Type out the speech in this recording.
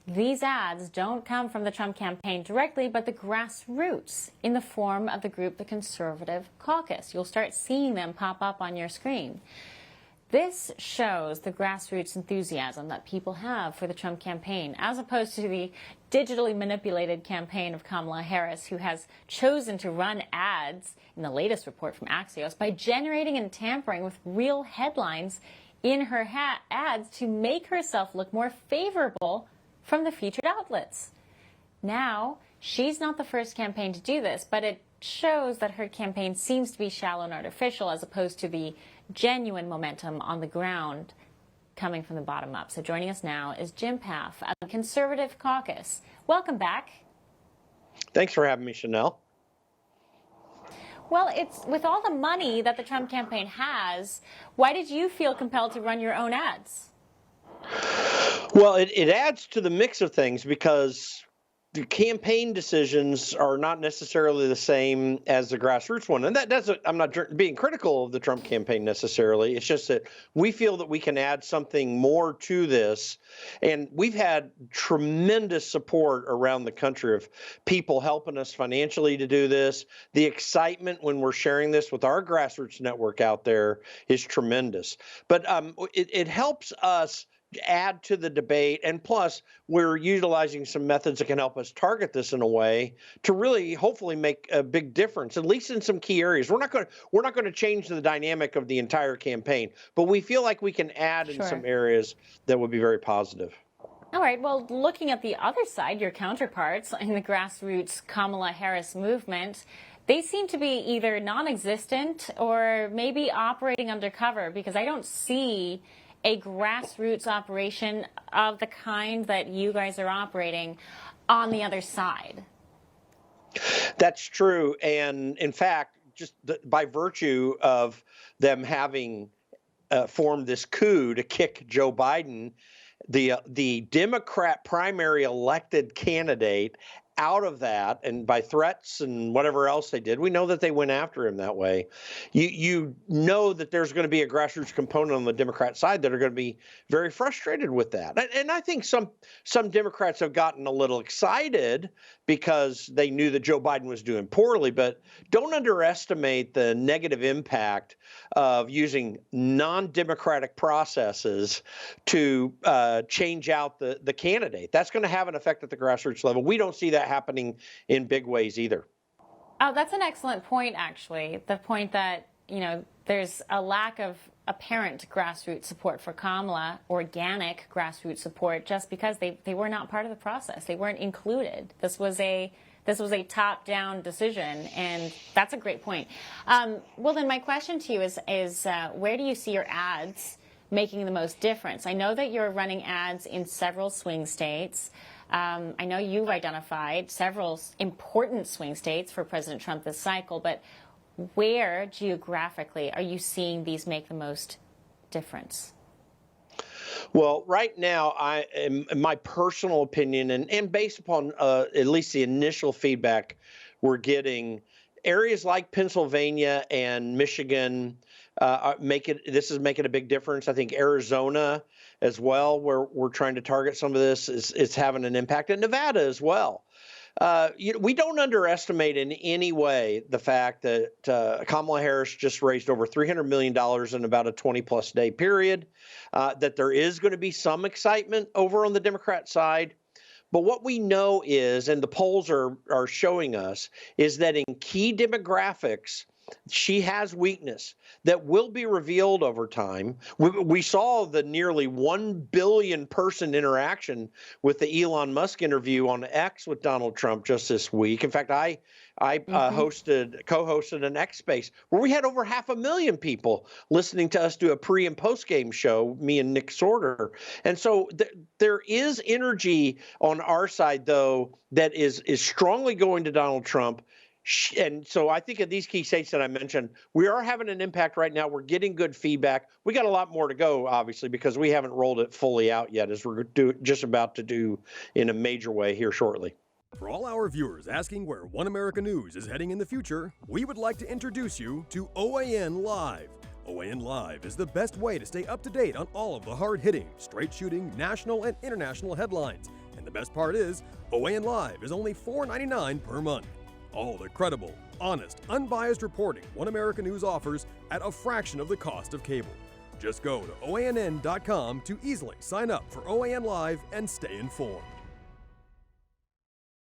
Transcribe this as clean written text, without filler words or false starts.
These ads don't come from the Trump campaign directly, but the grassroots in the form of the group, the Conservative Caucus. You'll start seeing them pop up on your screen. This shows the grassroots enthusiasm that people have for the Trump campaign, as opposed to the digitally manipulated campaign of Kamala Harris, who has chosen to run ads in the latest report from Axios by generating and tampering with real headlines in her ads to make herself look more favorable from the featured outlets. Now, she's not the first campaign to do this, but it shows that her campaign seems to be shallow and artificial as opposed to the genuine momentum on the ground coming from the bottom up. So joining us now is Jim Pfaff of the Conservative Caucus. Welcome back. Thanks for having me, Chanel. Well, it's with all the money that the Trump campaign has, why did you feel compelled to run your own ads? Well, it adds to the mix of things because the campaign decisions are not necessarily the same as the grassroots one. And that doesn't, I'm not being critical of the Trump campaign necessarily. It's just that we feel that we can add something more to this. And we've had tremendous support around the country of people helping us financially to do this. The excitement when we're sharing this with our grassroots network out there is tremendous. But it helps us add to the debate, and plus we're utilizing some methods that can help us target this in a way to really hopefully make a big difference, at least in some key areas. We're not going to change the dynamic of the entire campaign, but we feel like we can add in some areas that would be very positive. All right, well, looking at the other side, your counterparts in the grassroots Kamala Harris movement, they seem to be either non-existent or maybe operating undercover, because I don't see a grassroots operation of the kind that you guys are operating on the other side. That's true. And in fact, just by virtue of them having formed this coup to kick Joe Biden, the Democrat primary elected candidate, out of that, and by threats and whatever else they did, we know that they went after him that way. You know that there's going to be a grassroots component on the Democrat side that are going to be very frustrated with that. And I think some Democrats have gotten a little excited because they knew that Joe Biden was doing poorly, but don't underestimate the negative impact of using non-democratic processes to change out the candidate. That's going to have an effect at the grassroots level. We don't see that happening in big ways either. Oh, that's an excellent point, actually. The point that, there's a lack of apparent grassroots support for Kamala, organic grassroots support, just because they were not part of the process. They weren't included. This was a top-down decision, and that's a great point. Well, then my question to you is where do you see your ads making the most difference? I know that you're running ads in several swing states. I know you've identified several important swing states for President Trump this cycle, but where geographically are you seeing these make the most difference? Well, right now, in my personal opinion, and based upon at least the initial feedback we're getting, areas like Pennsylvania and Michigan this is making a big difference. I think Arizona as well, where we're trying to target some of this, is having an impact, and Nevada as well. We don't underestimate in any way the fact that Kamala Harris just raised over $300 million in about a 20-plus day period, that there is going to be some excitement over on the Democrat side. But what we know is, and the polls are showing us, is that in key demographics, she has weakness that will be revealed over time. We saw the nearly 1 billion person interaction with the Elon Musk interview on X with Donald Trump just this week. In fact, I co-hosted an X Space where we had over 500,000 people listening to us do a pre and post game show, me and Nick Sorter. And so there is energy on our side, though, that is strongly going to Donald Trump. And so I think in these key states that I mentioned, we are having an impact right now. We're getting good feedback. We got a lot more to go, obviously, because we haven't rolled it fully out yet, as we're just about to do in a major way here shortly. For all our viewers asking where One America News is heading in the future, we would like to introduce you to OAN Live. OAN Live is the best way to stay up to date on all of the hard-hitting, straight-shooting, national and international headlines. And the best part is, OAN Live is only $4.99 per month. All the credible, honest, unbiased reporting One America News offers at a fraction of the cost of cable. Just go to OANN.com to easily sign up for OAN Live and stay informed.